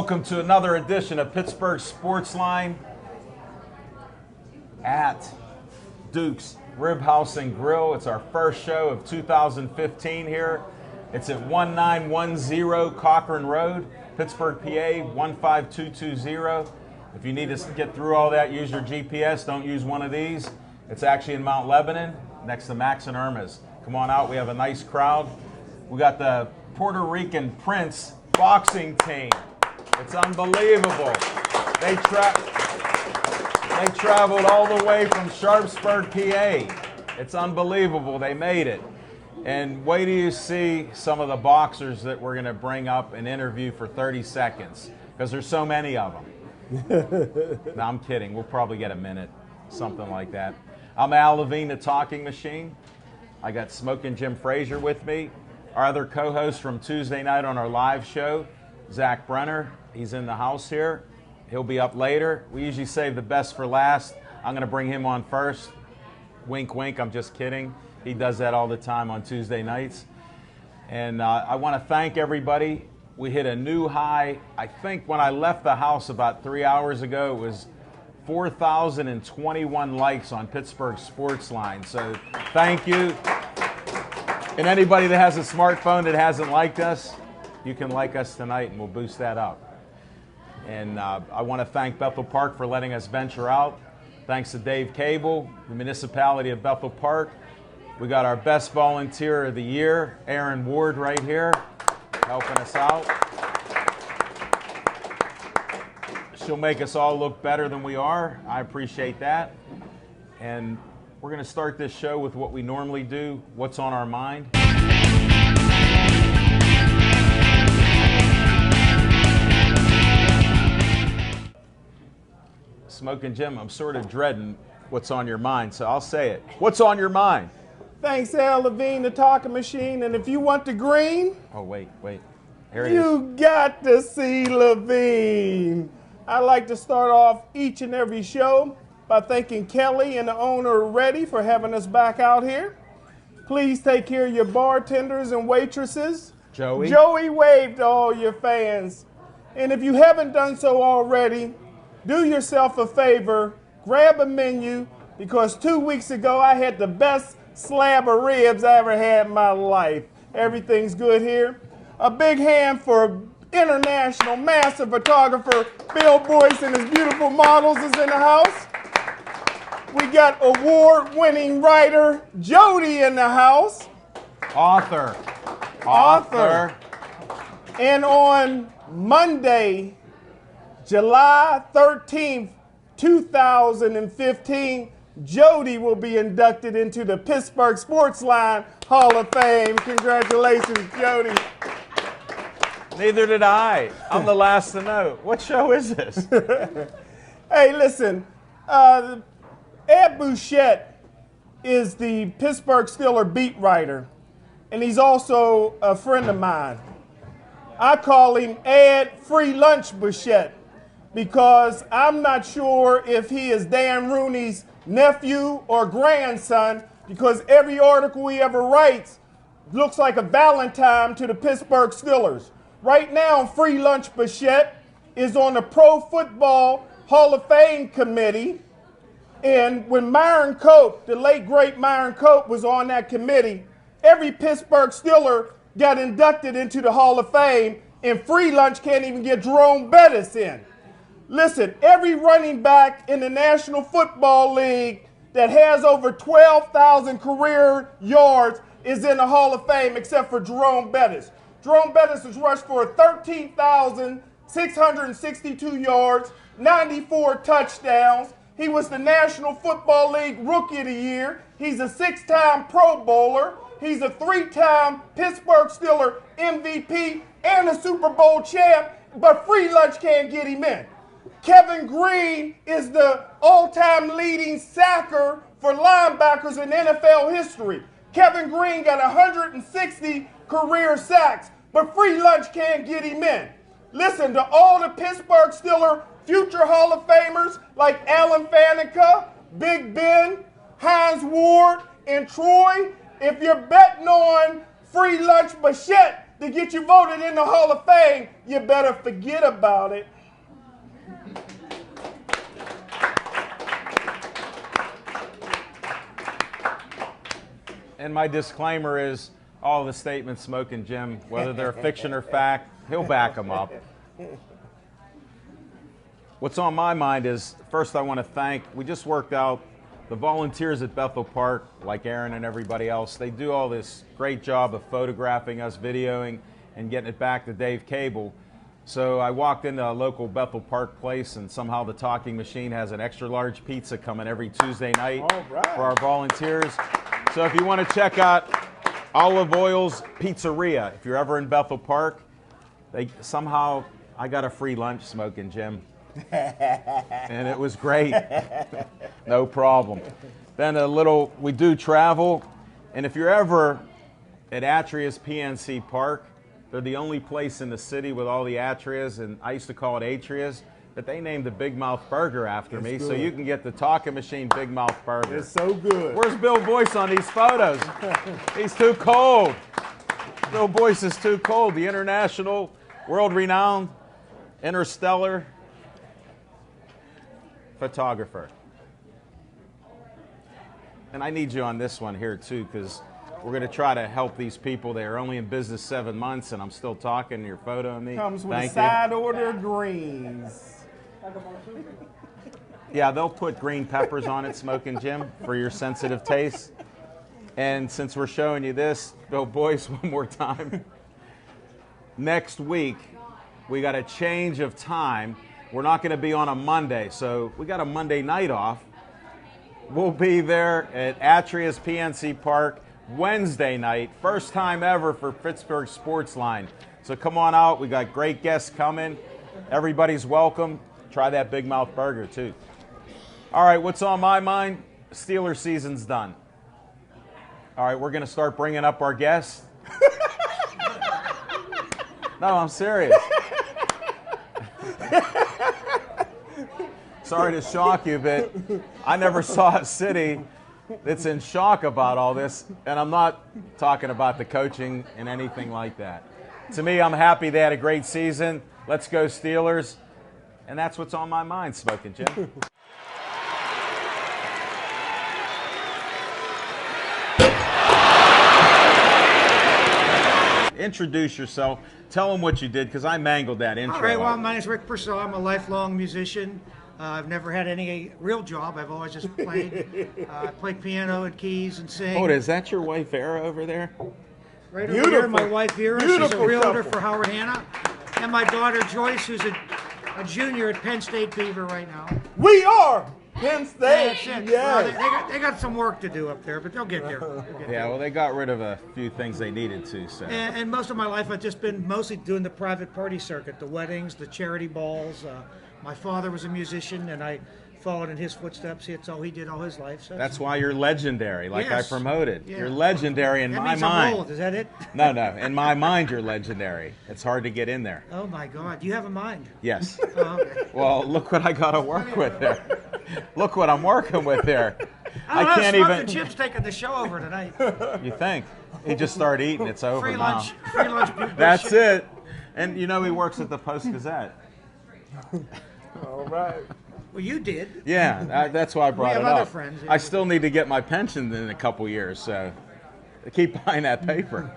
Welcome to another edition of Pittsburgh Sportsline at Duke's Rib House and Grill. It's our first show of 2015 here. It's at 1910 Cochran Road, Pittsburgh, PA 15220. If you need to get through all that, use your GPS. Don't use one of these. It's actually in Mount Lebanon, next to Max and Irma's. Come on out. We have a nice crowd. We got the Puerto Rican Prince boxing team. It's unbelievable. They traveled all the way from Sharpsburg, PA. It's unbelievable. They made it. And wait till you see some of the boxers that we're going to bring up and interview for 30 seconds, because there's so many of them. No, I'm kidding. We'll probably get a minute, something like that. I'm Al Levine, the Talking Machine. I got Smokin' Jim Frazier with me. Our other co-host from Tuesday night on our live show, Zach Brenner. He's in the house here. He'll be up later. We usually save the best for last. I'm going to bring him on first. Wink, wink. I'm just kidding. He does that all the time on Tuesday nights. And I want to thank everybody. We hit a new high. I think when I left the house about 3 hours ago, it was 4,021 likes on Pittsburgh Sportsline. So thank you. And anybody that has a smartphone that hasn't liked us, you can like us tonight and we'll boost that up. And I want to thank Bethel Park for letting us venture out. Thanks to Dave Cable, the municipality of Bethel Park. We got our best volunteer of the year, Aaron Ward, right here, helping us out. She'll make us all look better than we are. I appreciate that. And we're going to start this show with what we normally do, what's on our mind. Smokin' Jim, I'm sort of dreading what's on your mind, so I'll say it. What's on your mind? Thanks, Al Levine, the Talking Machine. And if you want the green, oh, wait. Here it is. You got to see Levine. I like to start off each and every show by thanking Kelly and the owner Reddy for having us back out here. Please take care of your bartenders and waitresses. Joey waved to all your fans. And if you haven't done so already, do yourself a favor, grab a menu, because 2 weeks ago I had the best slab of ribs I ever had in my life. Everything's good here. A big hand for international master photographer Bill Boyce and his beautiful models is in the house. We got award-winning writer Jody in the house. Author. And on Monday, July 13th, 2015, Jody will be inducted into the Pittsburgh Sportsline Hall of Fame. Congratulations, Jody. Neither did I. I'm the last to know. What show is this? Hey, listen. Ed Bouchette is the Pittsburgh Steelers beat writer, and he's also a friend of mine. I call him Ed Free Lunch Bouchette because I'm not sure if he is Dan Rooney's nephew or grandson, because every article he ever writes looks like a Valentine to the Pittsburgh Steelers. Right now, Free Lunch Bouchette is on the Pro Football Hall of Fame committee. And when Myron Cope, the late great Myron Cope, was on that committee, every Pittsburgh Steeler got inducted into the Hall of Fame, and Free Lunch can't even get Jerome Bettis in. Listen, every running back in the National Football League that has over 12,000 career yards is in the Hall of Fame except for Jerome Bettis. Jerome Bettis has rushed for 13,662 yards, 94 touchdowns. He was the National Football League Rookie of the Year. He's a 6-time Pro Bowler. He's a 3-time Pittsburgh Steelers MVP and a Super Bowl champ, but Free Lunch can't get him in. Kevin Green is the all-time leading sacker for linebackers in NFL history. Kevin Green got 160 career sacks, but Free Lunch can't get him in. Listen to all the Pittsburgh Steelers future Hall of Famers like Alan Faneca, Big Ben, Hines Ward, and Troy. If you're betting on Free Lunch Bouchette, to get you voted in the Hall of Fame, you better forget about it. And my disclaimer is all the statements Smoking Jim, whether they're fiction or fact, he'll back them up. What's on my mind is, first I want to thank, we just worked out the volunteers at Bethel Park, like Aaron and everybody else. They do all this great job of photographing us, videoing, and getting it back to Dave Cable. So I walked into a local Bethel Park place, and somehow the talking machine has an extra large pizza coming every Tuesday night for our volunteers. So if you want to check out Olive Oil's Pizzeria, if you're ever in Bethel Park, somehow I got a free lunch, Smoking Jim. And it was great. No problem. Then we do travel, and if you're ever at Atria's PNC Park, they're the only place in the city with all the Atrias, and I used to call it Atrias, but they named the Big Mouth Burger after me, so you can get the Talking Machine Big Mouth Burger. It's so good. Where's Bill Boyce on these photos? He's too cold. Bill Boyce is too cold. The international, world-renowned, interstellar photographer. And I need you on this one here too, because we're going to try to help these people. They are only in business 7 months, and I'm still talking. You're photoing me. Comes with Thank side you. order greens. Yeah, they'll put green peppers on it, Smoking Jim, for your sensitive taste. And since we're showing you this, Bill Boyce, one more time. Next week, we got a change of time. We're not going to be on a Monday, so we got a Monday night off. We'll be there at Atria's PNC Park Wednesday night. First time ever for Pittsburgh Sportsline. So come on out. We got great guests coming. Everybody's welcome. Try that Big Mouth Burger, too. All right, what's on my mind? Steelers season's done. All right, we're going to start bringing up our guests. No, I'm serious. Sorry to shock you, but I never saw a city that's in shock about all this, and I'm not talking about the coaching and anything like that. To me, I'm happy they had a great season. Let's go Steelers. And that's what's on my mind, Smoking Jim. Introduce yourself. Tell them what you did, because I mangled that intro. All right, well, my name's Rick Purcell. I'm a lifelong musician. I've never had any real job. I've always just played. I play piano and keys and sing. Oh, is that your wife, Vera, over there? Right over here, my wife, Vera. She's a Beautiful realtor couple. for Howard Hanna. And my daughter, Joyce, who's a junior at Penn State Beaver right now. We are Penn State. That's it. Yes. Well, they got some work to do up there, but they'll get there. Yeah, well, they got rid of a few things they needed to, so. And most of my life, I've just been mostly doing the private party circuit, the weddings, the charity balls. My father was a musician, and I followed in his footsteps. That's all he did all his life. So That's why you're legendary, like Yes. I promoted. Yeah. You're legendary in that my means mind. I'm old. Is that it? No, in my mind you're legendary. It's hard to get in there. Oh my God, you have a mind. Yes. Oh, okay. Well, look what I got to work with there. Look what I'm working with there. I don't can't know, even. Chip's taking the show over tonight. You think? He just started eating. It's over Free now. lunch. Free lunch. That's it. And you know he works at the Post-Gazette. All right. Well, you did. Yeah, that's why I brought have it other up. friends, yeah. I still need to get my pension in a couple years, so keep buying that paper.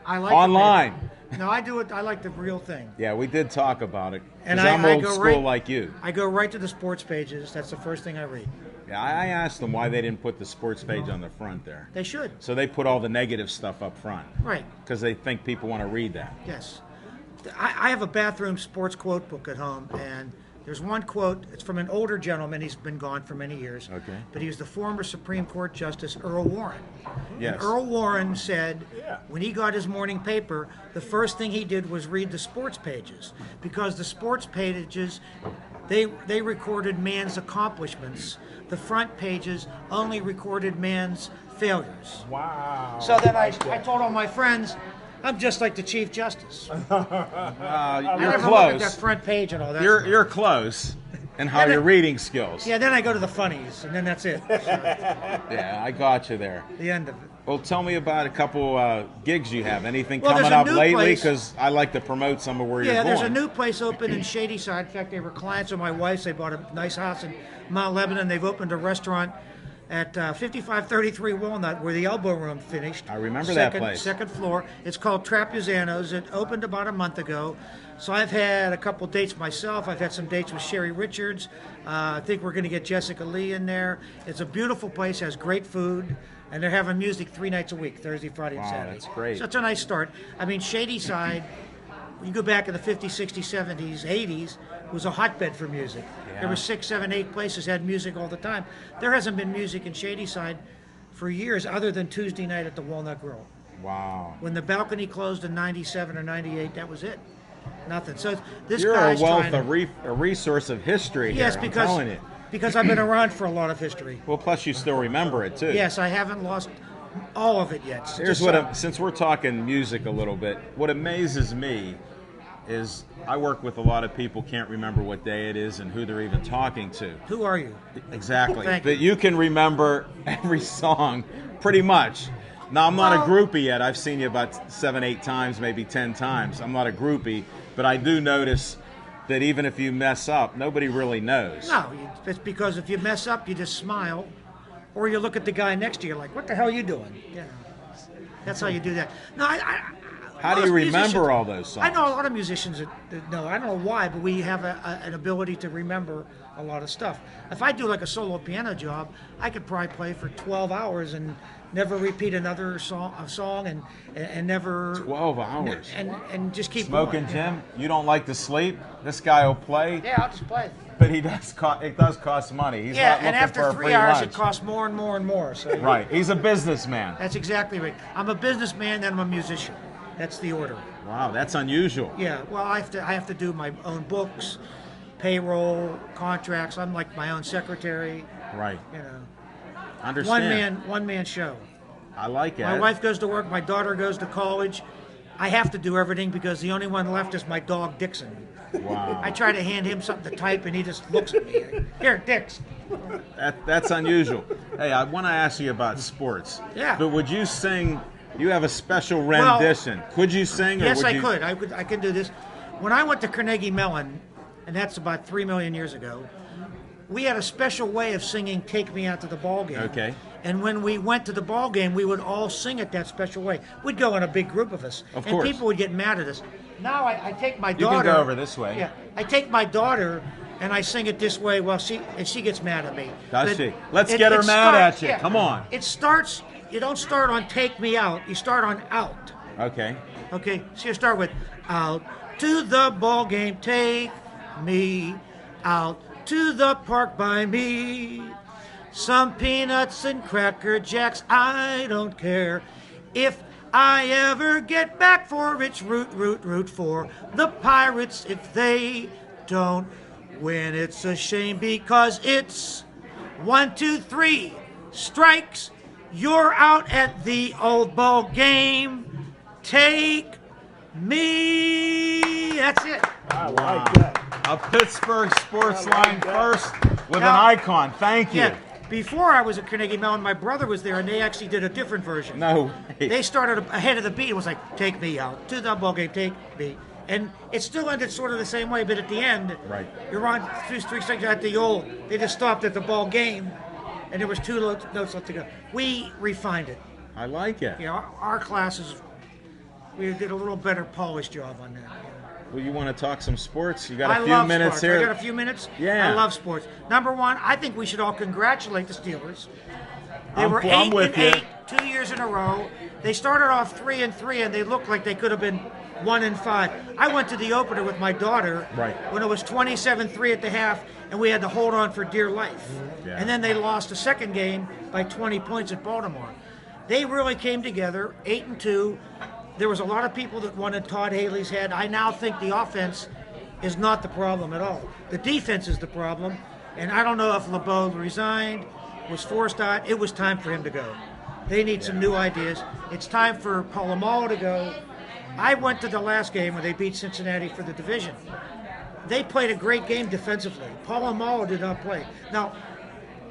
I like Online. The paper. No, I do it. I like the real thing. Yeah, we did talk about it. And Because I'm I old go school right- like you. I go right to the sports pages. That's the first thing I read. Yeah, I asked them why they didn't put the sports page on the front there. They should. So they put all the negative stuff up front. Right. Because they think people want to read that. Yes. I have a bathroom sports quote book at home, and there's one quote. It's from an older gentleman. He's been gone for many years. Okay. But he was the former Supreme Court Justice Earl Warren. Yes. And Earl Warren said Yeah. when he got his morning paper, the first thing he did was read the sports pages, because the sports pages, they recorded man's accomplishments. The front pages only recorded man's failures. Wow. So then I told all my friends, I'm just like the Chief Justice. I You're never look at that close. front page and all that. You're close. And how your reading skills. Yeah, then I go to the funnies, and then that's it. So, Yeah, I got you there. the end of it. Well, tell me about a couple gigs you have. Anything Well, coming there's a up new lately? place. Because I like to promote some of where you're Yeah, going. there's a new place open in Shadyside. In fact, they were clients of my wife's. They bought a nice house in Mount Lebanon. They've opened a restaurant at 5533 Walnut, where the Elbow Room finished. I remember that place. Second floor. It's called Trapuzano's. It opened about a month ago. So I've had a couple dates myself. I've had some dates with Sherry Richards. I think we're going to get Jessica Lee in there. It's a beautiful place, has great food, and they're having music 3 nights a week, Thursday, Friday, and Wow, Saturday. that's great. So it's a nice start. I mean, Shadyside, you go back in the 50s, 60s, 70s, 80s, it was a hotbed for music. Yeah. There were 6, 7, 8 places had music all the time. There hasn't been music in Shadyside for years other than Tuesday night at the Walnut Grill. Wow. When the balcony closed in 97 or 98, that was it. Nothing. So this You're a guy's wealth trying to, of a resource of history yes, here, I'm because telling you. because I've been around for a lot of history. Well, plus you still remember it, too. Yes, I haven't lost all of it yet. Here's Just what, some. since we're talking music a little bit, what amazes me is I work with a lot of people can't remember what day it is and who they're even talking to. Who are you? Exactly. Thank But you can remember every song pretty much. Now, I'm not a groupie yet. I've seen you about 7, 8 times, maybe 10 times. I'm not a groupie, but I do notice that even if you mess up, nobody really knows. No, it's because if you mess up, you just smile, or you look at the guy next to you like, "What the hell are you doing?" Yeah, that's how you do that. No, How do you most remember musicians- all those songs? I know a lot of musicians that know. I don't know why, but we have an ability to remember a lot of stuff. If I do like a solo piano job, I could probably play for 12 hours and never repeat another song and never 12 hours. and just keep Smoking going. Jim, you don't like to sleep? This guy will play, Yeah, I'll just play. but it does cost money. He's Yeah, not and looking after for a 3 free hours, lunch. it costs more and more and more. So Right, he's a businessman. That's exactly right. I'm a businessman, then I'm a musician. That's the order. Wow, that's unusual. Yeah. Well, I have to do my own books, payroll, contracts. I'm like my own secretary. Right, You know, understand. one man show. I like it. My wife goes to work. My daughter goes to college. I have to do everything because the only one left is my dog Dixon. Wow, I try to hand him something to type, and he just looks at me. Here, Dix. that's unusual. Hey, I want to ask you about sports. Yeah. But would you sing? You have a special rendition. Could you sing? Or Yes, would I you... could. I can do this. When I went to Carnegie Mellon, and that's about 3 million years ago, we had a special way of singing "Take Me Out to the Ball Game." Okay. And when we went to the ball game, we would all sing it that special way. We'd go in a big group of us, Of and course. people would get mad at us. Now I take my You daughter. can go over this way. Yeah, I take my daughter and I sing it this way. Well, she gets mad at me. Does But she? Let's get her mad at you. Come on. It starts. You don't start on "Take Me Out." You start on "Out." Okay. Okay, so you start with "Out to the ball game, take me out to the park by me. Some peanuts and cracker jacks, I don't care. If I ever get back for it's root for the Pirates if they don't win. It's a shame because it's 1, 2, 3 strikes. You're out at the old ball game. Take me. That's it. I like that. A Pittsburgh Sportsline that. first with Now- an icon. Thank you. Yeah. Before I was at Carnegie Mellon, my brother was there, and they actually did a different version. No way. They started ahead of the beat. It was like, "Take me out to the ball game, take me." And it still ended sort of the same way, but at the end, Right. you're on 3 strikes at the old. They just stopped at the ball game, and there was 2 notes left to go. We refined it. I like it. You know, our classes, we did a little better polished job on that. Well, you want to talk some sports? You got I a few love minutes sports. here. I got a few minutes. Yeah. I love sports. Number one, I think we should all congratulate the Steelers. They were I'm 8 with and you. 8, 2 years in a row. They started off 3 and 3, and they looked like they could have been 1 and 5. I went to the opener with my daughter Right. when it was 27-3 at the half, and we had to hold on for dear life. Yeah. And then they lost the second game by 20 points at Baltimore. They really came together, 8 and 2. There was a lot of people that wanted Todd Haley's head. I now think the offense is not the problem at all. The defense is the problem, and I don't know if LeBeau resigned, was forced out. It was time for him to go. They need some new ideas. It's time for Polamalu to go. I went to the last game when they beat Cincinnati for the division. they played a great game defensively. Polamalu did not play. Now,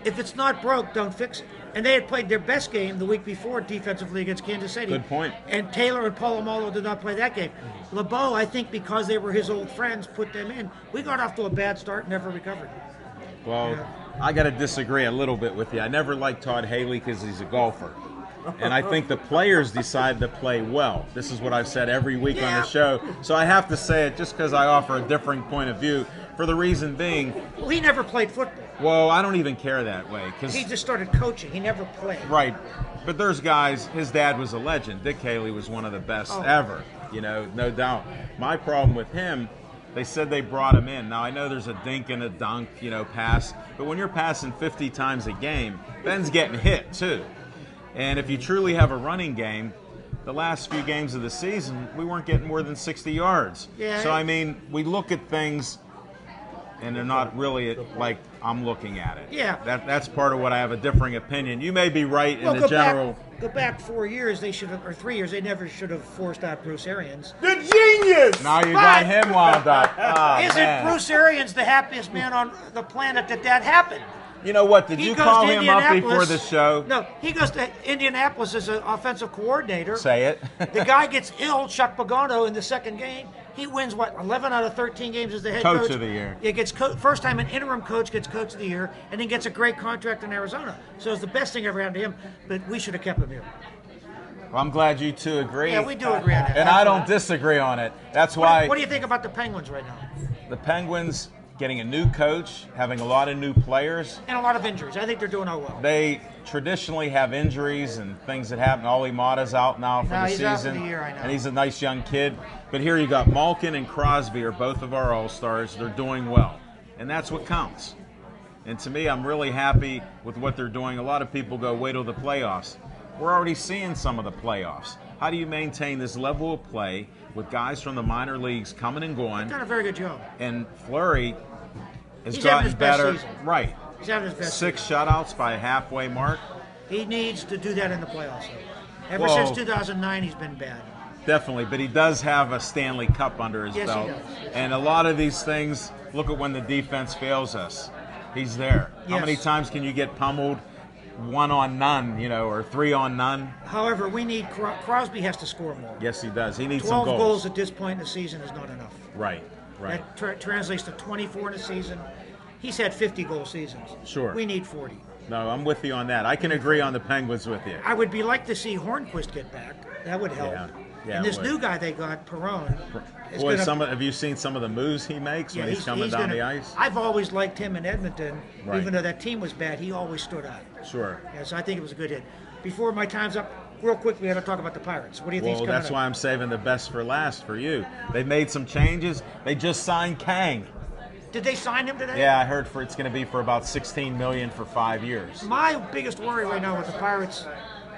if it's not broke, don't fix it. And they had played their best game the week before defensively against Kansas City. Good point. And Taylor and Polamalu did not play that game. LeBeau, I think because they were his old friends, put them in. We got off to a bad start and never recovered. Well, I got to disagree a little bit with you. I never liked Todd Haley because he's a golfer. And I think the players decided to play well. This is what I've said every week on the show. So I have to say it just because I offer a differing point of view, for the reason being... Well, he never played football. Well, I don't even care that way. He just started coaching. He never played. Right. But there's guys, his dad was a legend. Dick Haley was one of the best ever, no doubt. My problem with him, they said they brought him in. Now, I know there's a dink and a dunk, pass. But when you're passing 50 times a game, Ben's getting hit, too. And if you truly have a running game, the last few games of the season, we weren't getting more than 60 yards. Yeah. So, I mean, we look at things, and they're not really like I'm looking at it. Yeah. That's part of what I have a differing opinion. You may be right in the general. Go back 4 years, they should have, or 3 years, they never should have forced out Bruce Arians. The genius! Now you got him wound up. Oh, Isn't Bruce Arians the happiest man on the planet that happened? You know what? Did He you goes call to him up before Indianapolis. the show? No, he goes to Indianapolis as an offensive coordinator. Say it. The guy gets ill, Chuck Pagano, in the second game. He wins, 11 out of 13 games as the head coach. Coach of the year. He gets first time an interim coach gets coach of the year, and then gets a great contract in Arizona. So it's the best thing ever happened to him, but we should have kept him here. Well, I'm glad you two agree. Yeah, we do agree on that. And I don't disagree on it. That's why What do you think about the Penguins right now? the Penguins getting a new coach, having a lot of new players. And a lot of injuries. I think they're doing all well. They traditionally have injuries and things that happen. Ollie Mata's out now for the he's season. out for the year, I know. And he's a nice young kid. But here you got Malkin and Crosby are both of our All-Stars. They're doing well. And that's what counts. And to me, I'm really happy with what they're doing. A lot of people go, wait till the playoffs. We're already seeing some of the playoffs. How do you maintain this level of play with guys from the minor leagues coming and going? He's done a very good job. And Fleury has He's having gotten his best better. season. Right. He's having his best 6 shutouts by a halfway mark. He needs to do that in the playoffs. Ever Well, since 2009, he's been bad. Definitely, but he does have a Stanley Cup under his Yes, he belt. does. Yes. And a lot of these things, look at when the defense fails us. He's there. How Yes. many times can you get pummeled 1 on none, or 3 on none? However, we need Crosby has to score more. Yes, he does. He needs 12 some goals at this point in the season is not enough. Right. That translates to 24 in a season. He's had 50-goal seasons. Sure. We need 40. No, I'm with you on that. I can agree on the Penguins with you. I would like to see Hornquist get back. That would help. Yeah, and this it would. new guy they got, Perron. is Boy, gonna- have you seen some of the moves he makes when he's coming down the ice? I've always liked him in Edmonton. Right. Even though that team was bad, he always stood out. Sure. Yeah, so I think it was a good hit. Before my time's up, real quick, we had to talk about the Pirates. What do you think's Well, coming that's up? why I'm saving the best for last for you. They've made some changes. They just signed Kang. Did they sign him today? Yeah, I heard it's going to be for about $16 million for 5 years. My biggest worry right now with the Pirates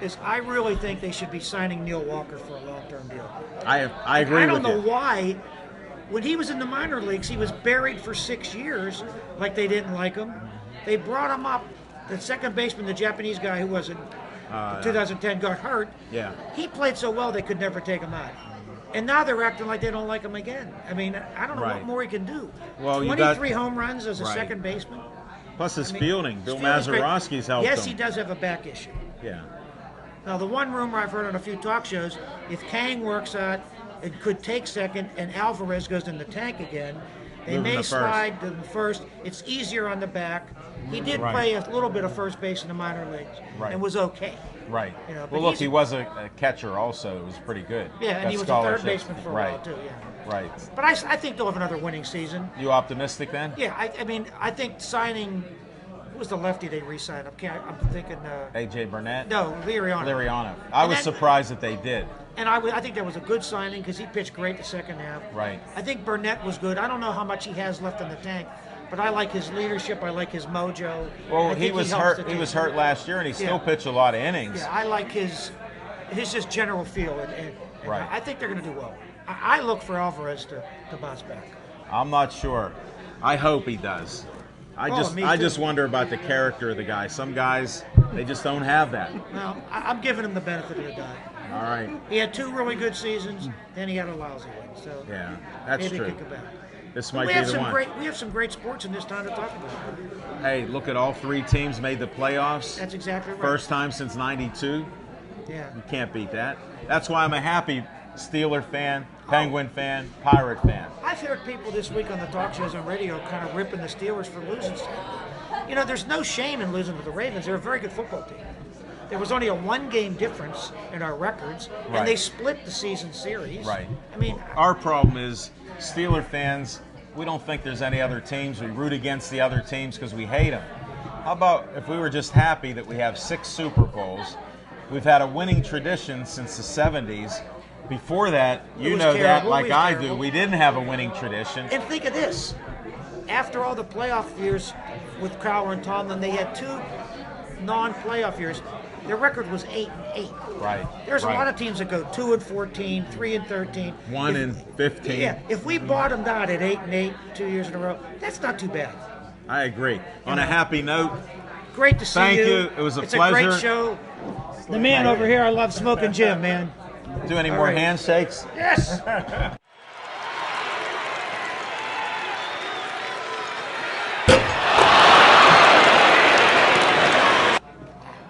is I really think they should be signing Neil Walker for a long-term deal. I agree I with don't know you. why. When he was in the minor leagues, he was buried for 6 years, like they didn't like him. They brought him up. The second baseman, the Japanese guy who was in 2010, got hurt. Yeah. He played so well they could never take him out. And now they're acting like they don't like him again. I mean, I don't know what Right. more he can do. Well, you 23 got- home runs as a Right. second baseman. Plus his I mean, fielding. Bill Fielding's great. Mazeroski's helped Yes, him. he does have a back issue. Yeah. Now, the one rumor I've heard on a few talk shows, if Kang works out and could take second and Alvarez goes in the tank again, they Move him may to first. slide to the first. It's easier on the back. He did Right. play a little bit of first base in the minor leagues Right. and was okay. Right. You know, but Well, look, he's- he was a catcher also. It was pretty good. Yeah, and Got he was a third scholarships. baseman for a right. while, too, yeah. Right. But I think they'll have another winning season. You optimistic then? Yeah, I mean, I think signing, who was the lefty they re-signed? I'm thinking, A.J. Burnett? no, Liriano. Liriano. I And was then- surprised that they did. And I think that was a good signing because he pitched great the second half. Right. I think Burnett was good. I don't know how much he has left in the tank, but I like his leadership. I like his mojo. Well, I he think was helps hurt. the He team. was hurt last year, and he still Yeah. pitched a lot of innings. Yeah, I like his just general feel, and Right. I think they're going to do well. I look for Alvarez to bounce back. I'm not sure. I hope he does. I me just too. wonder about the character of the guy. Some guys, they just don't have that. Well, I'm giving him the benefit of the doubt. All right. He had 2 really good seasons, then he had a lousy one. So Yeah, that's maybe true. he could come back. this might we be have the some one. we have some great sports in this town to talk about. Hey, look at all 3 teams made the playoffs. That's exactly right. First time since '92. Yeah. You can't beat that. That's why I'm a happy Steeler fan, Penguin fan, Pirate fan. I've heard people this week on the talk shows on radio kind of ripping the Steelers for losing. You know, there's no shame in losing to the Ravens. They're a very good football team. There was only a 1-game difference in our records, Right. and they split the season series. Right. I mean, Our problem is Steeler fans, we don't think there's any other teams. We root against the other teams because we hate them. How about if we were just happy that we have 6 Super Bowls? We've had a winning tradition since the 70s. Before that, you was know that terrible. like It was I terrible. do. We didn't have a winning tradition. and think of this. After all the playoff years with Crowder and Tomlin, they had 2 non-playoff years. Their record was 8-8. Right. There's right. a lot of teams that go 2-14, 3-13, 1-15. Yeah, if we bottomed out at 8-8 2 years in a row, that's not too bad. I agree. On a happy note, Great to see Thank you. you. It was a it's pleasure. a great show. The man over here, I love Smoking Jim, man. do any All more right. handshakes? Yes.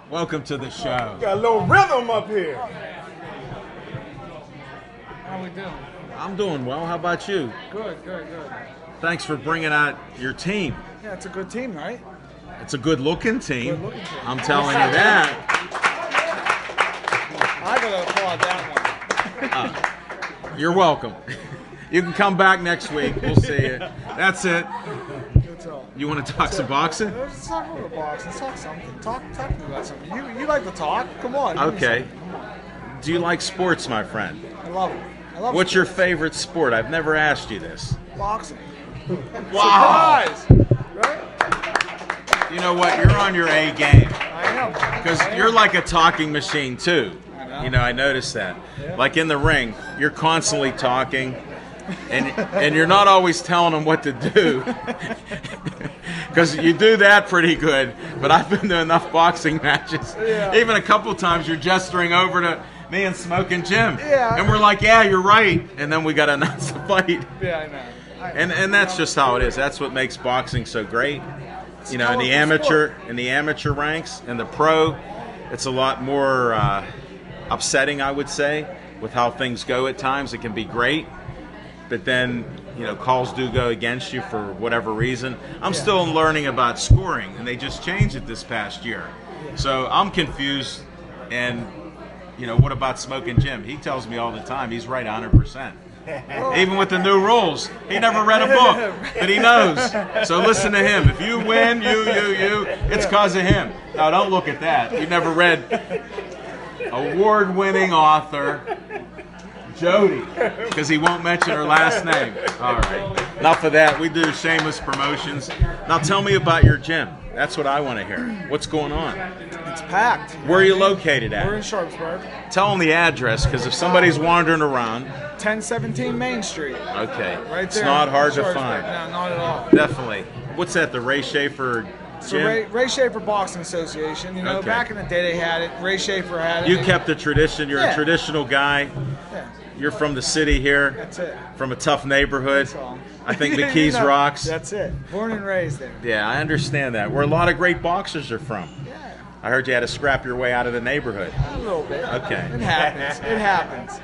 Welcome to the show. Got a little rhythm up here. How we doing? I'm doing well. How about you? Good, good, good. Thanks for bringing out your team. Yeah, it's a good team, right? It's a good-looking team. Good-looking team. I'm telling you that. I gotta applaud that one. You're welcome. You can come back next week. We'll see you. That's it. Good talk. You want to talk some boxing? Let's talk a little box. Let's talk something. Talk to me about something. You like to talk? Come on. give me Okay. something. Do you like sports, my friend? I love it. I love What's your sports. favorite sport? I've never asked you this. boxing? Wow. Surprise! Right? You know what? You're on your A game. I am. Because I am. you're like a talking machine too. I know. You know, I noticed that. Like in the ring, you're constantly talking, and you're not always telling them what to do. Because you do that pretty good. But I've been to enough boxing matches. Yeah. Even a couple times you're gesturing over to me and Smoking Jim. Yeah. And we're like, yeah, you're right. And then we got to announce the fight. Yeah, I know. And that's just how it is. That's what makes boxing so great. You know, in the amateur ranks and the pro, it's a lot more upsetting, I would say, with how things go at times. It can be great, but then calls do go against you for whatever reason. I'm still learning about scoring, and they just changed it this past year, so I'm confused. And what about Smoking Jim? He tells me all the time he's right 100%. Even with the new rules, he never read a book, but he knows. So listen to him. If you win, it's because of him. Now don't look at that. You never read award-winning author Jody, because he won't mention her last name. All right. Enough of that. We do shameless promotions. Now tell me about your gym. That's what I want to hear. What's going on? It's packed. Where are you located We're in at? Sharpsburg. Tell them the address, because if somebody's wandering around, 1017 Main Street. okay, Right it's there. not hard to Sharpsburg. find. No, not at all. Definitely. What's that? The Ray Schaefer So gym? Ray Schaefer Boxing Association. Okay. Back in the day they had it. Ray Schaefer had it. You kept the tradition. You're a Yeah. traditional guy. Yeah, You're from the city here. that's it. From a tough neighborhood. That's all. I think McKees rocks. That's it. Born and raised there. Yeah, I understand that. Where a lot of great boxers are from. Yeah, I heard you had to scrap your way out of the neighborhood. a little bit. Okay. It happens. It happens.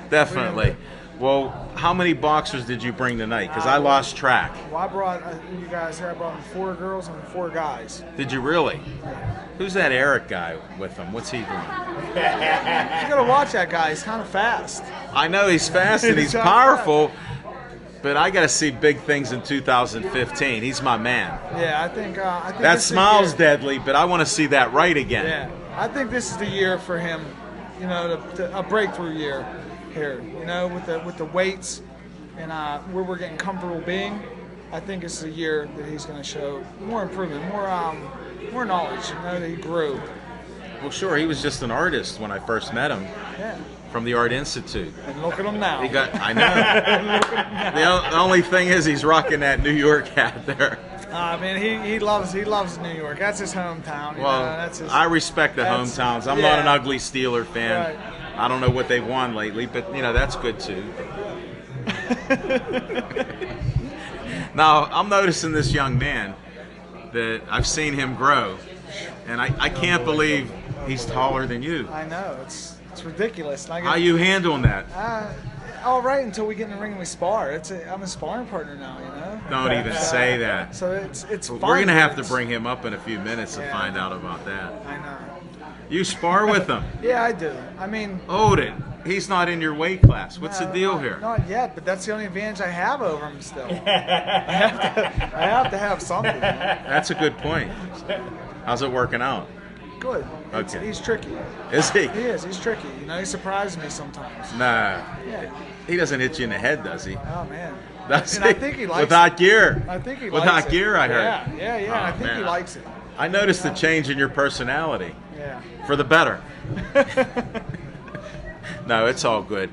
Definitely. Well, how many boxers did you bring tonight? Because I lost track. Well, I brought you guys here. I brought 4 girls and 4 guys. Did you really? Who's that Eric guy with him? What's he doing? You gotta watch that guy. He's kind of fast. I know he's fast and he's powerful, but I got to see big things in 2015. He's my man. Yeah, I think. That this is the smile's year. deadly, but I want to see that right again. Yeah, I think this is the year for him. A breakthrough year here. With the weights and where we're getting comfortable being. I think it's a year that he's going to show more improvement, more knowledge. That he grew. Well, sure, he was just an artist when I first met him Yeah, from the Art Institute. and look at him now. I know. The only thing is he's rocking that New York hat there. Man, he loves New York. That's his hometown. Well, that's his. I respect the that's- hometowns. I'm yeah. not an ugly Steeler fan. Right. I don't know what they've won lately, but that's good too. Now, I'm noticing this young man that I've seen him grow, and I can't believe he's taller than you. I know, it's ridiculous. How you handling that? All right, until we get in the ring and we spar. I'm a sparring partner now, you know. Don't even say that. So it's fun. We're gonna have to bring him up in a few minutes to find out about that. I know. You spar with him? Yeah, I do. I mean, Odin, he's not in your weight class. What's the deal here? Not yet, but that's the only advantage I have over him still. I have to have something. That's a good point. How's it working out? Good. Okay. He's tricky. Is he? He is. He's tricky. You know, he surprises me sometimes. Nah. Yeah. He doesn't hit you in the head, does he? Oh man. Does And he? I think he likes Without it. gear. I think he Without likes it. gear, I heard. Yeah. Oh, I think he man. likes it. I noticed the change in your personality. Yeah. For the better. No, it's all good.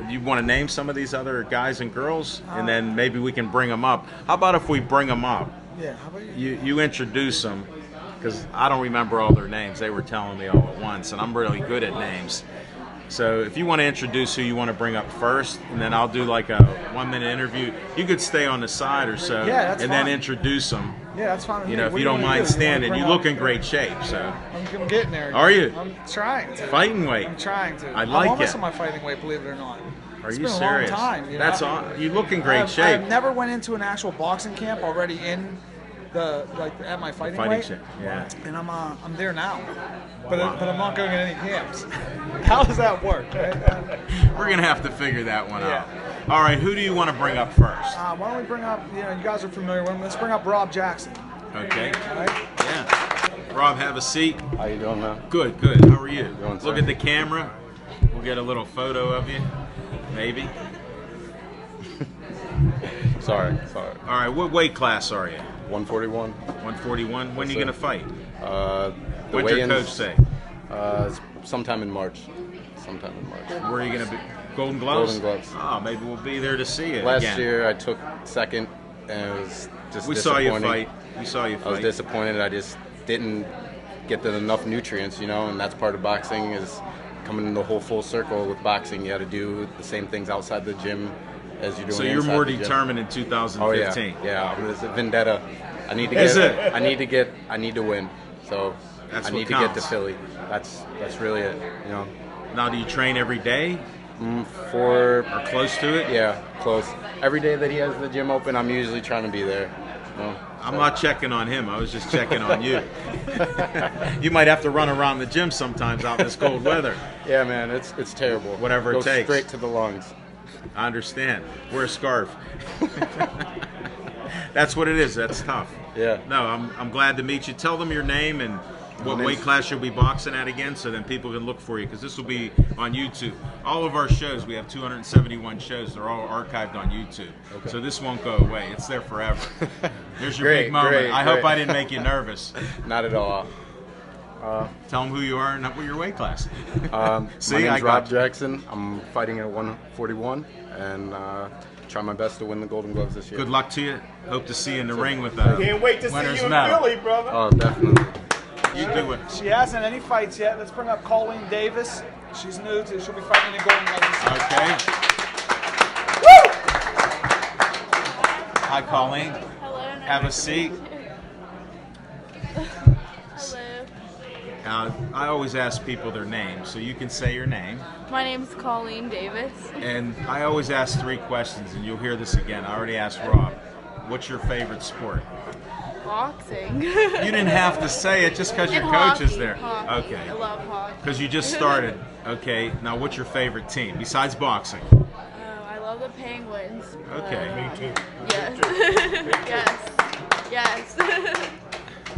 You want to name some of these other guys and girls, and then maybe we can bring them up. How about if we bring them up? Yeah. How about you? You introduce them, because I don't remember all their names. They were telling me all at once, and I'm really good at names. So if you want to introduce who you want to bring up first, and then I'll do like a 1-minute interview. You could stay on the side or so, Yeah, that's and fine. then introduce them. Yeah, that's fine. with You me. know, if What you do don't wanna mind do? standing, wanna you bring look up- in great shape. So I'm getting there. Are you? I'm trying to. fighting weight. I'm trying to. I I'm like almost it. on my fighting weight, believe it or not. Are It's you been a serious? long time. You know? That's on. You look in great shape. I've never went into an actual boxing camp already in at my fighting weight. shape. Yeah. And I'm there now, but I'm not going in any camps. How does that work? We're gonna have to figure that one Yeah. out. All right. Who do you want to bring up first? Why don't we bring up? You guys are familiar with him. Let's bring up Rob Jackson. Okay. All right. Yeah. Rob, have a seat. How you doing, man? Good. Good. How are you? Doing, Look sir. at the camera. We'll get a little photo of you. Maybe. Sorry. All right. What weight class are you? 141. 141. When are you sir. gonna fight? The What'd your weigh-ins, coach say? Sometime in March. Sometime in March. Where are you gonna be? Golden Gloves. Golden Gloves. Oh, maybe we'll be there to see you Last again. year I took second, and it was just We saw you disappointing. fight. We saw you I was fight. disappointed. I just didn't get enough nutrients, and that's part of boxing is coming in the whole full circle with boxing. You got to do the same things outside the gym as you're doing. So you're inside more the gym. determined in Oh 2015. yeah. It's a vendetta. I need to get. Is it? I need to win. So That's I what need to get to counts. Philly. That's really it. Now, do you train every day For or close to it? yeah, close. Every day that he has the gym open, I'm usually trying to be there. I'm not checking on him. I was just checking on you. You might have to run around the gym sometimes out in this cold weather. Yeah, man, it's terrible. Whatever it Goes takes. straight to the lungs. I understand. Wear a scarf. That's what it is. That's tough. Yeah. No, I'm glad to meet you. Tell them your name and what name's- weight class you'll be boxing at again, so then people can look for you, because this will be on YouTube. All of our shows, we have 271 shows. They're all archived on YouTube. Okay. So this won't go away. It's there forever. There's your Great, big moment. great, I hope great. I didn't make you nervous. Not at all. Tell them who you are and what your weight class. See, My I name's got Rob you. Jackson. I'm fighting at 141 and try my best to win the Golden Gloves this year. Good luck to you. Hope to see you in the ring with Can't wait to see winner's you in medal. Philly, brother. Oh, definitely. You do it. She hasn't any fights yet. Let's bring up Colleen Davis. She's new to. She'll be fighting in the Golden Gloves this year. Okay. Hi, Colleen. Hello. Have a seat. Hello. I always ask people their name, so you can say your name. My name's Colleen Davis. And I always ask 3 questions, and you'll hear this again. I already asked Rob. What's your favorite sport? Boxing. You didn't have to say it just because your And coach is hockey, there. hockey. Okay. I love hockey. Because you just started. Okay. Now, what's your favorite team besides boxing? I love the Penguins. Okay. Me too. Yes. yes. Yes.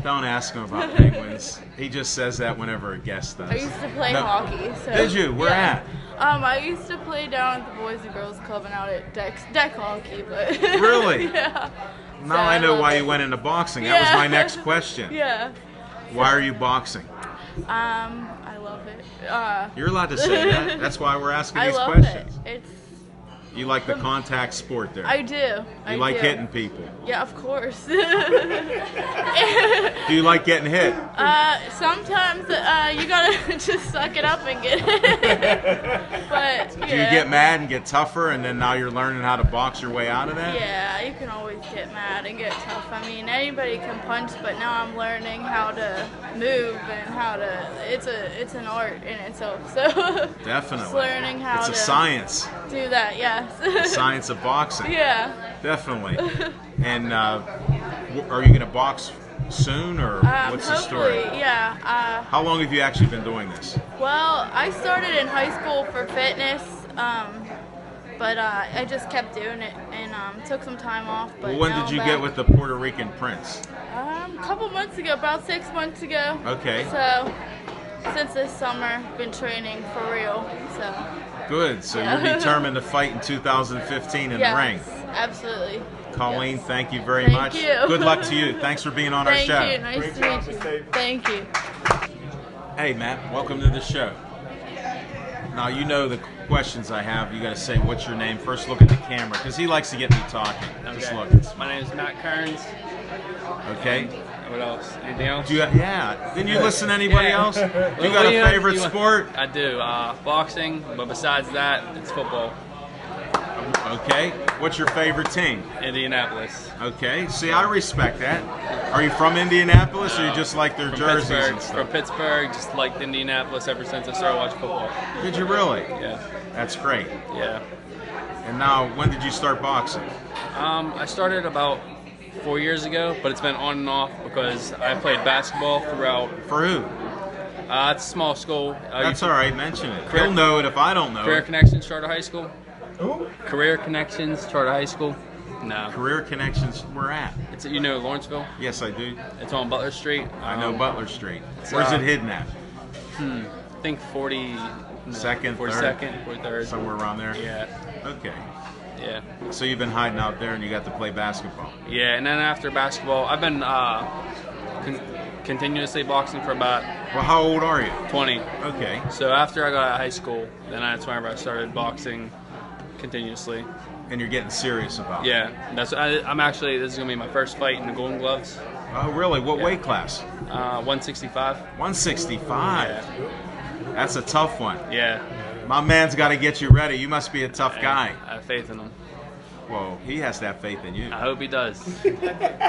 Don't ask him about Penguins. He just says that whenever a guest does. I used to play No. hockey. So, Did you? Where yeah. I used to play down at the Boys and Girls Club and out at deck hockey, but Really? yeah. Now So I know love why it. you went into boxing. That was Yeah. my next question. Yeah. Why are you boxing? I love it. You're allowed to say that. That's why we're asking I these love questions. it. It's You like the contact sport there? I do. You like hitting people? Yeah, of course. Do you like getting hit? Sometimes you gotta just suck it up and get it. But Do you get mad and get tougher, and then now you're learning how to box your way out of that? Yeah, you can always get mad and get tough. I mean, anybody can punch, but now I'm learning how to move and how to. It's an art in itself. So Definitely. just learning how it's to a science. do that. Yes. The science of boxing. Yeah. Definitely. And are you going to box soon, or what's the story? Hopefully, yeah. How long have you actually been doing this? Well, I started in high school for fitness, but I just kept doing it and took some time off. But Well, when now did you I'm get back. with the Puerto Rican Prince? A couple months ago, about 6 months ago. Okay. So since this summer, been training for real. So. Good. So you're determined to fight in 2015 in the ring. Yes, absolutely. Colleen, Yes. thank you very Thank much. you. Good luck to you. Thanks for being on our show. Thank you. Nice to meet you. Thank you. Hey, Matt, welcome to the show. Now, you know the questions I have. You got to say, what's your name? First, look at the camera, because he likes to get me talking. Just look. My name is Matt Kearns. Okay. What else? Anything else? Yeah. Didn't you listen to anybody Yeah. else? You got a favorite sport? I do. Boxing, but besides that, it's football. Okay. What's your favorite team? Indianapolis. Okay. See, I respect that. Are you from Indianapolis, or you just like their From jerseys Pittsburgh. and stuff? From Pittsburgh, just liked Indianapolis ever since I started watching football. Did you really? Yeah. That's great. Yeah. And now, when did you start boxing? I started about 4 years ago, but it's been on and off because I played basketball throughout. For who? It's a small school. That's all right. Mention it. Career- He'll know it if I don't know Career it. Connections Charter High School. Who? Career Connections Charter High School. No. Career Connections, where at? It's Lawrenceville. Yes, I do. It's on Butler Street. I know Butler Street. it's, Where's it hidden at? I think 42nd, Second, 42nd, 43rd. Somewhere around there? Yeah, Okay. yeah, So you've been hiding out there and you got to play basketball. yeah. And then after basketball, I've been continuously boxing for about Well, how old are you? 20. Okay. So after I got out of high school, then that's whenever I started boxing continuously. And you're getting serious about it. Yeah, I'm actually, this is gonna be my first fight in the Golden Gloves. Oh, really? What Yeah. weight class? 165. 165. Yeah. That's a tough one. Yeah. My man's got to get you ready. You must be a tough guy. I have faith in him. Well, he has to have faith in you. I hope he does.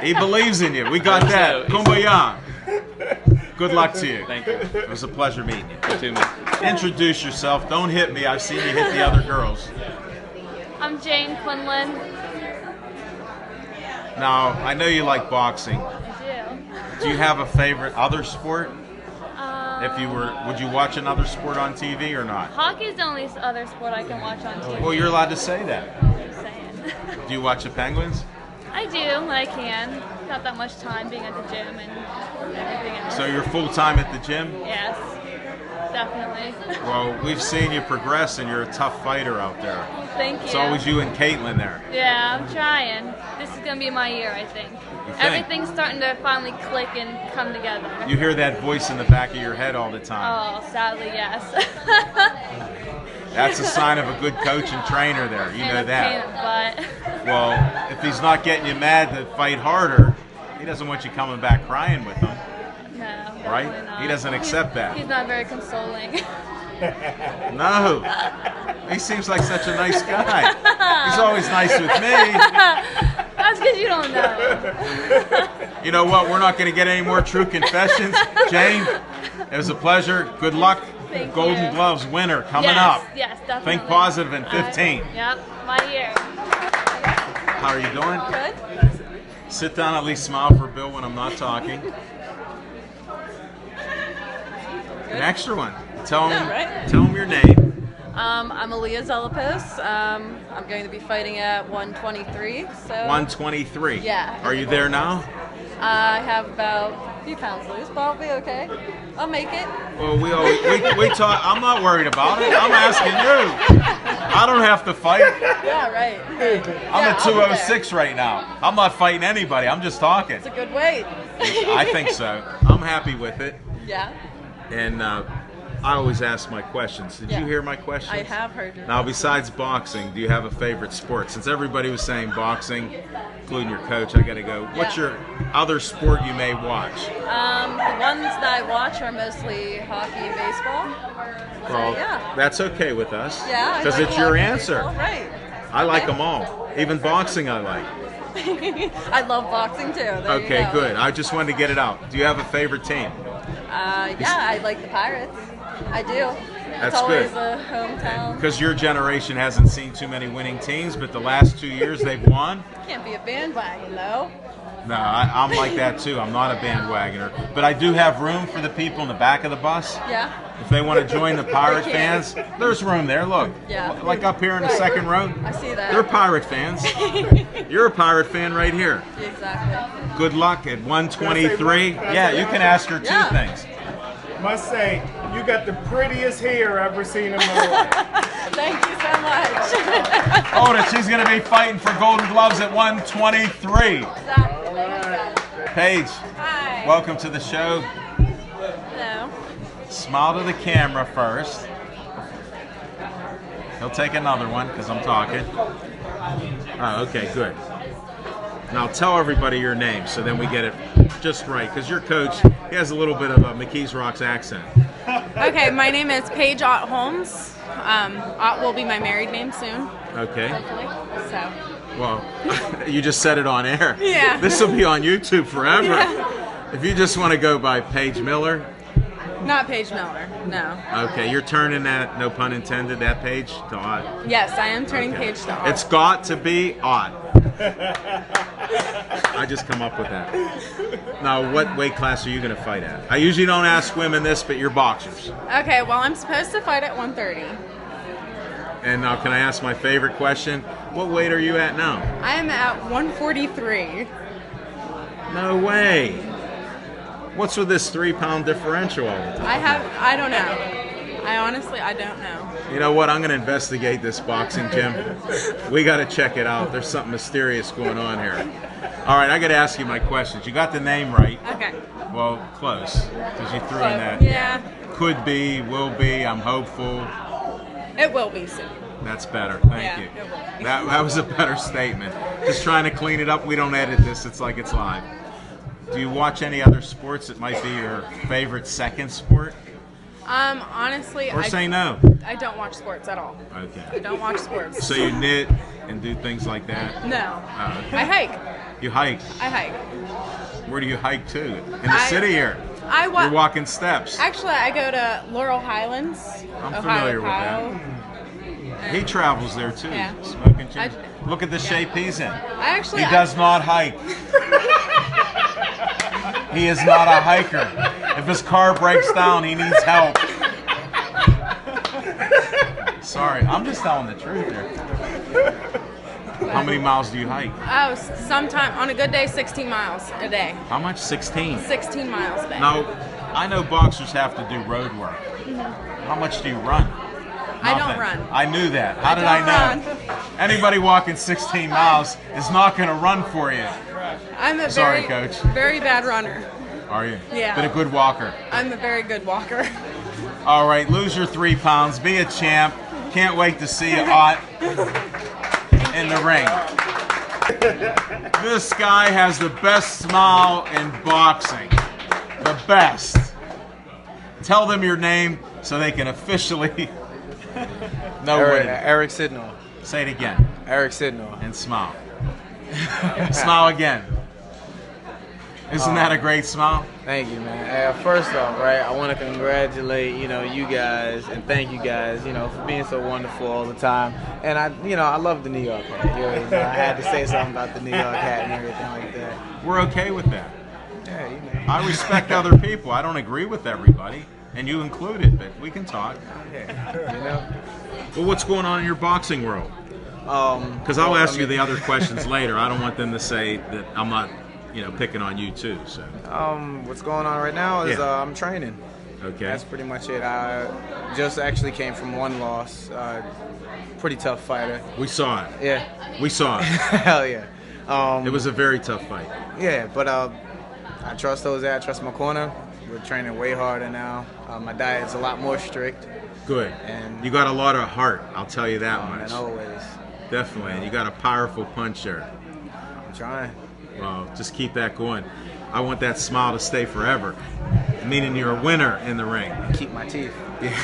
He believes in you. We got Hope that. so. Kumbaya. Good luck to you. Thank you. It was a pleasure meeting you. You too, man. Introduce yourself. Don't hit me. I've seen you hit the other girls. I'm Jane Quinlan. Now, I know you like boxing. I Do you have a favorite other sport? do. If you were, would you watch another sport on TV or not? Hockey's the only other sport I can watch on TV. Well, you're allowed to say that. I'm just saying. Do you watch the Penguins? I do when I can. Not that much time being at the gym and everything else. So you're full time at the gym? Yes, definitely. Well, we've seen you progress, and you're a tough fighter out there. Thank you. It's always you and Caitlin there. Yeah, I'm trying. This is gonna be my year, I think. You think? Everything's starting to finally click and come together. You hear that voice in the back of your head all the time. Oh, sadly, yes. That's a sign of a good coach and trainer there. You And know a that. pain in the butt. Well, if he's not getting you mad to fight harder, he doesn't want you coming back crying with him. No, Right? definitely not. He doesn't accept that. He's not very consoling. No. He seems like such a nice guy. He's always nice with me. That's because you don't know. You know what? We're not going to get any more true confessions. Jane, it was a pleasure. Good luck. Thank Golden you. Gloves winner coming Yes, up. yes, definitely. Think positive in 15. Yep, my year. How are you doing? Good. Sit down, at least smile for Bill when I'm not talking. An extra one. Tell him your name. I'm Aaliyah Zelapos. I'm going to be fighting at 123. So 123. Yeah. Are you there now? I have about a few pounds loose, but I'll be okay. I'll make it. Well, we talk. I'm not worried about it. I'm asking you. I don't have to fight. Yeah, right. I'm Yeah, at I'll be there. 206 right now. I'm not fighting anybody. I'm just talking. It's a good weight. I think so. I'm happy with it. Yeah. And I always ask my questions. Did you hear my questions? I have heard your Now, besides boxing, do you have a favorite sport? Since everybody was saying boxing, including your coach, I got to go. What's your other sport you may watch? The ones that I watch are mostly hockey and baseball. Well, yeah. that's okay with us. Yeah. I Because like it's your hockey and answer. baseball. Right. I like them all. Even boxing I like. I love boxing too. There Okay, you go. good. I just wanted to get it out. Do you have a favorite team? Yeah, I like the Pirates. I do. That's it's always good. a hometown. Because your generation hasn't seen too many winning teams, but the last 2 years they've won. Can't be a bandwagon though. No, I'm like that too. I'm not a bandwagoner. But I do have room for the people in the back of the bus. Yeah. If they want to join the Pirate They fans, there's room there. Look. Yeah. Like up here in the second row. I see that. They're Pirate fans. You're a Pirate fan right here. Exactly. Good luck at 123. Yeah, you can ask her two things. Must say, you got the prettiest hair I've ever seen in my life. Thank you so much. Hold it. She's going to be fighting for Golden Gloves at 123. Exactly. Paige, Hi. welcome to the show. Hello. Smile to the camera first. He'll take another one because I'm talking. Oh, okay, good. Now tell everybody your name so then we get it just right, because your coach, he has a little bit of a McKees Rocks accent. Okay, my name is Paige Ott Holmes. Ott will be my married name soon, Okay. hopefully. So, Well, you just said it on air. Yeah. This will be on YouTube forever. Yeah. If you just want to go by Paige Miller, not Paige Miller, no. okay, you're turning that, no pun intended, that page to Ott. Yes, I am turning Okay. Paige to Ott. It's got to be Ott. I just come up with that. Now, what weight class are you going to fight at? I usually don't ask women this, but you're boxers. Okay, well, I'm supposed to fight at 130. And now, can I ask my favorite question? What weight are you at now? I am at 143. No way. What's with this 3-pound differential all the time? I don't know. I don't know. You know what? I'm going to investigate this boxing gym. We got to check it out. There's something mysterious going on here. All right, I got to ask you my questions. You got the name right. Okay. Well, close, because you threw in that. Yeah, Could be, will be, I'm hopeful. it will be soon. That's better. Thank Yeah, you. it will be. That was a better statement. Just trying to clean it up. We don't edit this. It's like it's live. Do you watch any other sports that might be your favorite second sport? Honestly, Or say no. I don't watch sports at all. I Okay. don't watch sports. So you knit and do things like that? No. Oh, okay. I hike. You hike. I hike. Where do you hike to? In the city here? You're walking steps. Actually, I go to Laurel Highlands, I'm Ohio, familiar with Ohio. that. He travels there too. Yeah. Smoking cheese. Look at the shape he's in. Actually, He does not hike. He is not a hiker. If his car breaks down, he needs help. Sorry, I'm just telling the truth here. How many miles do you hike? Oh, sometime on a good day, 16 miles a day. How much? 16. 16 miles a day. Now, I know boxers have to do road work. How much do you run? I don't Nothing. run. I knew that. How did I know? Anybody walking 16 miles is not going to run for you. I'm a Sorry, very, Coach. very bad runner. Are you? Yeah. But a good walker. I'm a very good walker. All right, lose your 3 pounds. Be a champ. Can't wait to see you Ott in the ring. This guy has the best smile in boxing. The best. Tell them your name so they can officially know what it is. Eric Sidnall. Say it again. Eric Sidnall. And smile. Smile again. Isn't that a great smile? Thank you, man. First off, right, I want to congratulate, you guys, and thank you guys, for being so wonderful all the time. And I love the New York hat. I had to say something about the New York hat and everything like that. We're okay with that. Yeah, I respect other people. I don't agree with everybody, and you included, but we can talk. Yeah, Well, what's going on in your boxing world? Because I'll ask you the other questions later. I don't want them to say that I'm not, picking on you too. So. What's going on right now is Yeah. I'm training. Okay. That's pretty much it. I just actually came from one loss. Pretty tough fighter. We saw it. Yeah. We saw it. Hell yeah. It was a very tough fight. Yeah, but I trust those there. I trust my corner. we're training way harder now. My diet's a lot more strict. Good. And you got a lot of heart, I'll tell you that much. And always. Definitely. And you got a powerful puncher. I'm trying. Well, just keep that going. I want that smile to stay forever. Meaning you're a winner in the ring. Keep my teeth.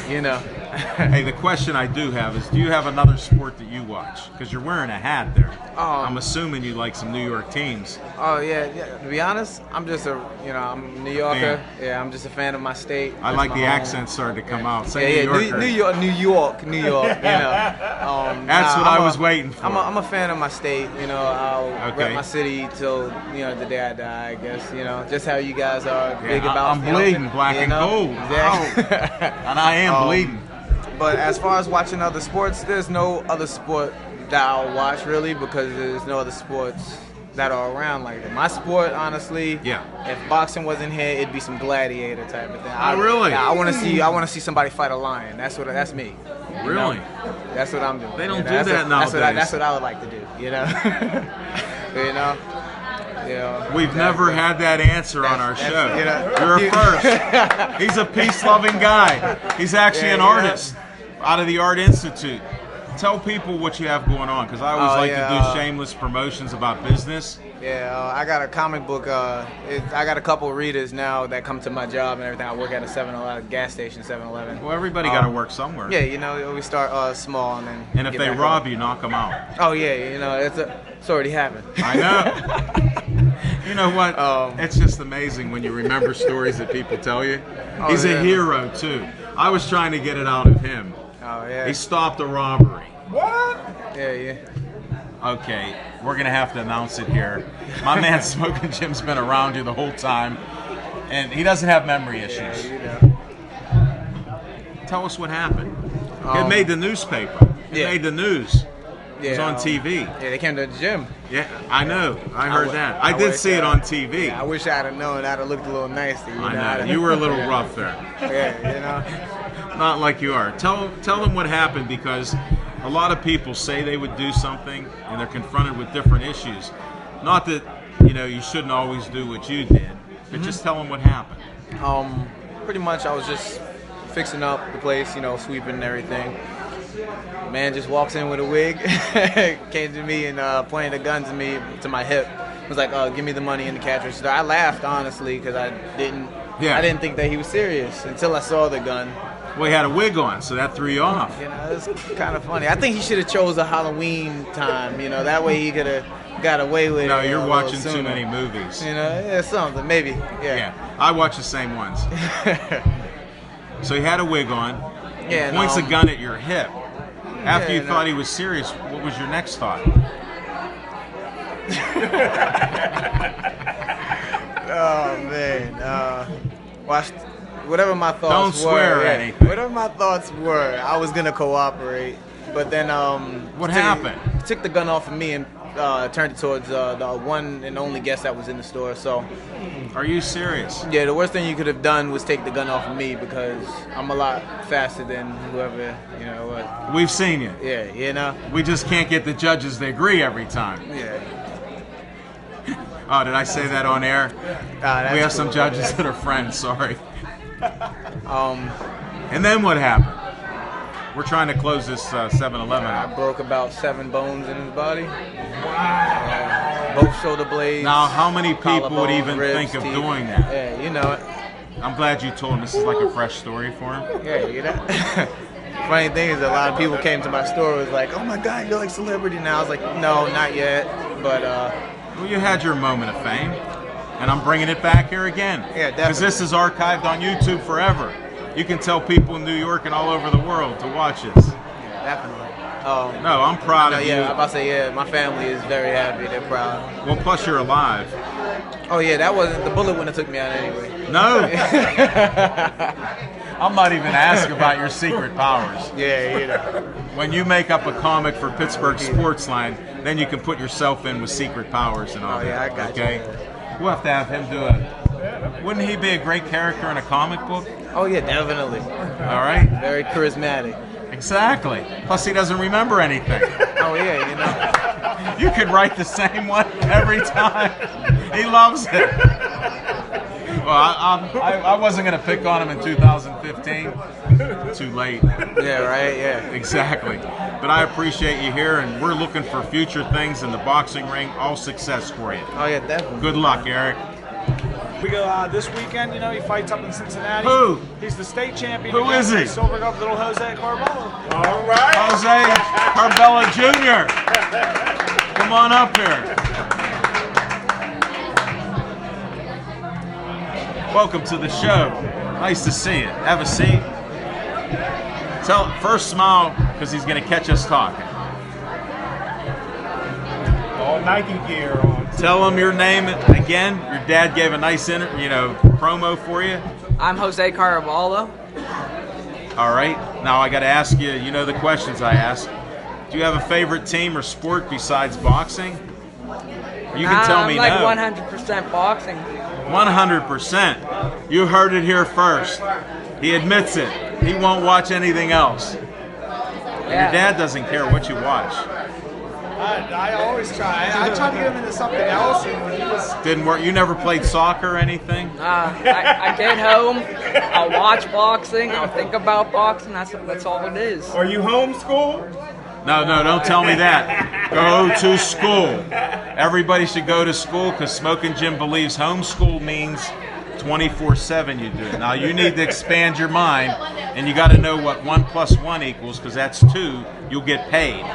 You know. Hey, the question I do have is, do you have another sport that you watch? Because you're wearing a hat there. I'm assuming you like some New York teams. Oh yeah. To be honest, I'm just I'm a New Yorker. Fan. Yeah, I'm just a fan of my state. I like the accent starting to come out. Say New York. You know. That's what I was waiting for. I'm a fan of my state. You know, I'll rep my city till the day I die. I guess just how you guys are big about. I'm bleeding black and gold. Exactly. And I am bleeding. But as far as watching other sports, there's no other sport that I'll watch really, because there's no other sports that are around like that. My sport, honestly, if boxing wasn't here, it'd be some gladiator type of thing. Really? I want to see somebody fight a lion. That's me. Really? That's what I'm doing. They don't do that nowadays. That's what I would like to do. We've never had that answer on our show. You're a first. He's a peace-loving guy. He's actually an artist out of the Art Institute. Tell people what you have going on, because I always like to do shameless promotions about business. Yeah, I got a comic book. I got a couple readers now that come to my job and everything. I work at a 7-Eleven gas station, 7-Eleven. Well, everybody got to work somewhere. Yeah, we start small and then. And if they rob you, knock them out. Oh yeah, it's already happened. I know. You know what? It's just amazing when you remember stories that people tell you. He's a hero too. I was trying to get it out of him. Oh yeah. He stopped a robbery. What? Yeah. Okay, we're going to have to announce it here. My man Smoking Jim's been around you the whole time, and he doesn't have memory issues. Tell us what happened. It made the newspaper. It made the news. It was on TV. Yeah, they came to the gym. Yeah, I know. I heard that. I did see it on TV. Yeah, I wish I'd have known. I'd have looked a little nicer. I know. You were a little rough there. Yeah, Not like you are. Tell them what happened, because a lot of people say they would do something and they're confronted with different issues. Not that you shouldn't always do what you did, but just tell them what happened. Pretty much, I was just fixing up the place, sweeping and everything. Man just walks in with a wig, came to me and pointed a gun to my hip. Was like, "Give me the money in the cash register." I laughed honestly, because I didn't think that he was serious until I saw the gun. Well, he had a wig on, so that threw you off. It's kind of funny. I think he should have chose a Halloween time. That way he could have got away with it. No, you're watching too many movies. Something maybe. Yeah, I watch the same ones. So he had a wig on. Yeah, points a gun at your hip. After you thought he was serious, what was your next thought? Oh man, whatever my thoughts Don't swear were. anything. Whatever my thoughts were, I was gonna cooperate, but then what happened? Took the gun off of me and turned it towards the one and only guest that was in the store. So, are you serious? Yeah, the worst thing you could have done was take the gun off of me, because I'm a lot faster than whoever was. We've seen you. Yeah, We just can't get the judges to agree every time. Yeah. Oh, did I say that on air? We have some judges that are friends. Sorry. And then what happened? We're trying to close this 7-Eleven I up. broke about 7 bones in his body. Wow. Both shoulder blades. Now, how many people would collarbone, even ribs, think of teeth. doing that? Yeah, you know it. I'm glad you told him. This is like a fresh story for him. Yeah, you know. Funny thing is, a lot of people came to my store was like, "Oh my God, you're like celebrity now." I was like, "No, not yet." But well, you had your moment of fame, and I'm bringing it back here again. Yeah, definitely. Because this is archived on YouTube forever. You can tell people in New York and all over the world to watch this. Yeah, definitely. No, I'm proud of you. Yeah, I'm about to say, yeah, my family is very happy. They're proud. Well, plus you're alive. Oh yeah, that wasn't the bullet wouldn't have took me out anyway. No. I'm not even asking about your secret powers. Yeah, you know. When you make up a comic for Pittsburgh Sportsline, then you can put yourself in with secret powers and all that. Oh yeah, I got okay? you. We'll have to have him do it. Wouldn't he be a great character in a comic book? Oh yeah, definitely. All right. Very charismatic. Exactly. Plus he doesn't remember anything. Oh yeah, you know. You could write the same one every time. He loves it. Well, I wasn't going to pick on him in 2015. Too late. Yeah, right, yeah. Exactly. But I appreciate you here, and we're looking for future things in the boxing ring. All success for you. Oh, yeah, definitely. Good luck, Eric. We go this weekend, he fights up in Cincinnati. Who? He's the state champion. Who is he? Silver Glove, little Jose Carbello. All right. Jose Carbella Jr. Come on up here. Welcome to the show. Nice to see you. Have a seat. First smile, because he's going to catch us talking. All Nike gear on. Tell him your name again. Your dad gave a nice promo for you. I'm Jose Caraballo. All right. Now I got to ask you, the questions I ask. Do you have a favorite team or sport besides boxing? You can tell me I'm no. like 100% boxing. 100%. You heard it here first. He admits it. He won't watch anything else. Yeah. Your dad doesn't care what you watch. I always try. I tried to get him into something else, and he just Didn't work. You never played soccer or anything? I get home, I'll watch boxing, I'll think about boxing, that's all it is. Are you homeschooled? No, don't tell me that. Go to school. Everybody should go to school because Smoking Jim believes homeschool means 24/7 you do it. Now you need to expand your mind, and you got to know what 1 + 1 equals, because that's 2. You'll get paid.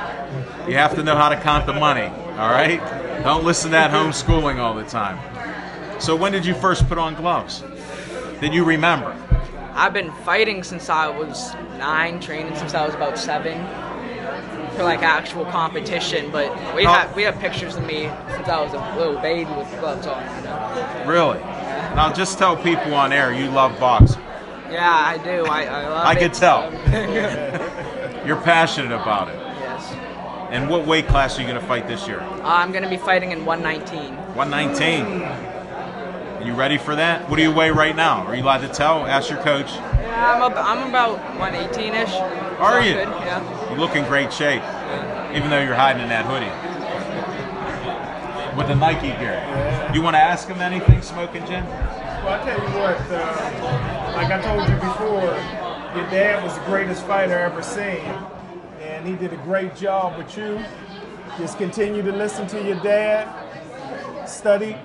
You have to know how to count the money. All right? Don't listen to that homeschooling all the time. So when did you first put on gloves? Did you remember? I've been fighting since I was 9, training since I was about 7 for like actual competition, but we have pictures of me since I was a little baby with gloves on. Really? Now just tell people on air you love boxing. Yeah, I do. I love I it. could tell. You're passionate about it. Yes. And what weight class are you going to fight this year? I'm going to be fighting in 119. 119. You ready for that? What do you weigh right now? Are you allowed to tell? Ask your coach. Yeah, I'm about 118-ish. Are you? Good, yeah. You look in great shape, even though you're hiding in that hoodie. With the Nike gear. You want to ask him anything, Smoking Jim? Well, I tell you what, like I told you before, your dad was the greatest fighter I ever seen, and he did a great job with you. Just continue to listen to your dad, study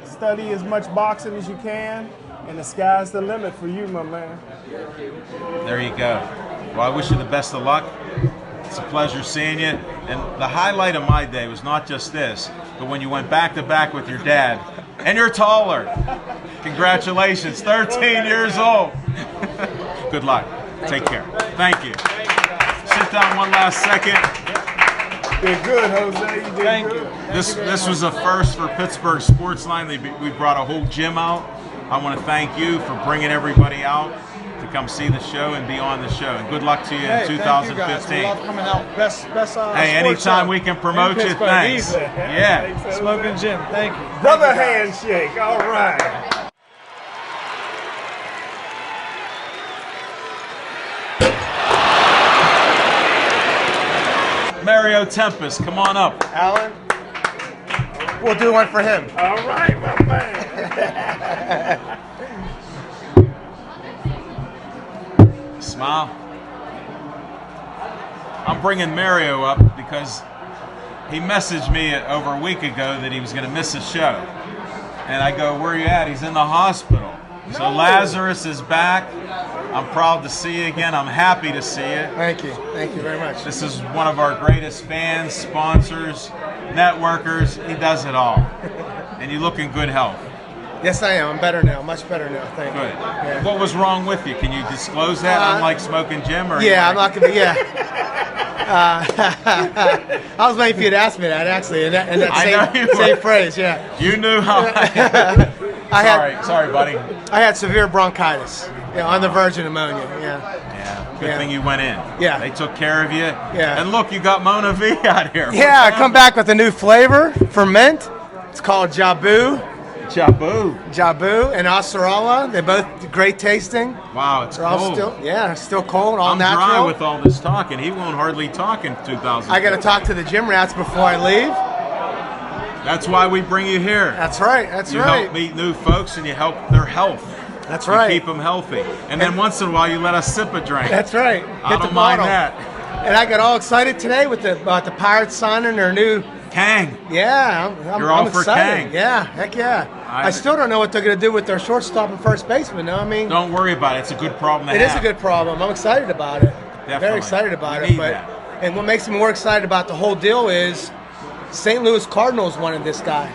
as much boxing as you can, and the sky's the limit for you, my man. There you go. Well, I wish you the best of luck. It's a pleasure seeing you. And the highlight of my day was not just this, but when you went back to back with your dad, and you're taller. Congratulations, 13 years old. Good luck. Take care. Thank you. Sit down one last second. You did good, Jose. You did good. This was a first for Pittsburgh Sportsline. We brought a whole gym out. I want to thank you for bringing everybody out to come see the show and be on the show. And good luck to you in 2015. Thank you guys. We love coming out. Best hey, anytime we can promote you, thanks. Easy. Yeah. Smoking Jim, thank you. Brother handshake. All right. Mario Tempest, come on up. Alan, we'll do one for him. All right, my man. Smile. I'm bringing Mario up because he messaged me over a week ago that he was going to miss a show. And I go, where are you at? He's in the hospital. So Lazarus is back. I'm proud to see you again. I'm happy to see you. Thank you. Thank you very much. This is one of our greatest fans, sponsors, networkers. He does it all. And you look in good health. Yes, I am. I'm better now. Much better now. Thank you. Good. Yeah. What was wrong with you? Can you disclose that, unlike Smoking Jim? Or yeah, I'm not going to. Yeah. I was waiting for you to ask me that, actually, in that same phrase. Yeah. You knew how. Sorry, buddy. I had severe bronchitis. Yeah, on the verge of pneumonia. Yeah. Yeah. Good thing you went in. Yeah. They took care of you. Yeah. And look, you got Mona V out here. Yeah, I come back with a new flavor for mint. It's called Jabu. Jabu and Asarala. They're both great tasting. Wow, it's cold. Still cold, all I'm natural. dry with all this talking. He won't hardly talk in 2000. I got to talk to the gym rats before I leave. That's why we bring you here. That's right. You help meet new folks and you help their health. That's You right. keep them healthy. And then once in a while, you let us sip a drink. That's right. I Hit the don't mind bottle. that. And I got all excited today with about the Pirates signing their new Kang. Yeah, You're all I'm for excited. Kang. Yeah, heck yeah. I still don't know what they're going to do with their shortstop and first baseman. No, I mean, Don't worry about it. It's a good problem to it have. is a good problem. I'm excited about it. Definitely. Very excited about We it. need But that. and what makes me more excited about the whole deal is St. Louis Cardinals wanted this guy.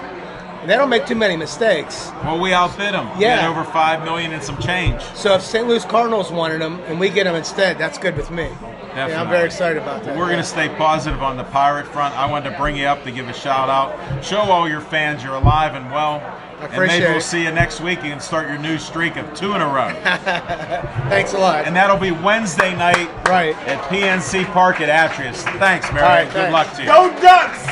And they don't make too many mistakes. Well, we outbid them. Yeah. We had over $5 million and some change. So if St. Louis Cardinals wanted him and we get him instead, that's good with me. Definitely. Yeah, I'm very excited about that. We're going to stay positive on the Pirate front. I wanted to bring you up to give a shout out. Show all your fans you're alive and well. I And appreciate maybe we'll it. see you next week. You can start your new streak of 2 in a row. Thanks a lot. And that'll be Wednesday night at PNC Park at Atrius. Thanks, Mary. All right, Good thanks. luck to you. Go Ducks!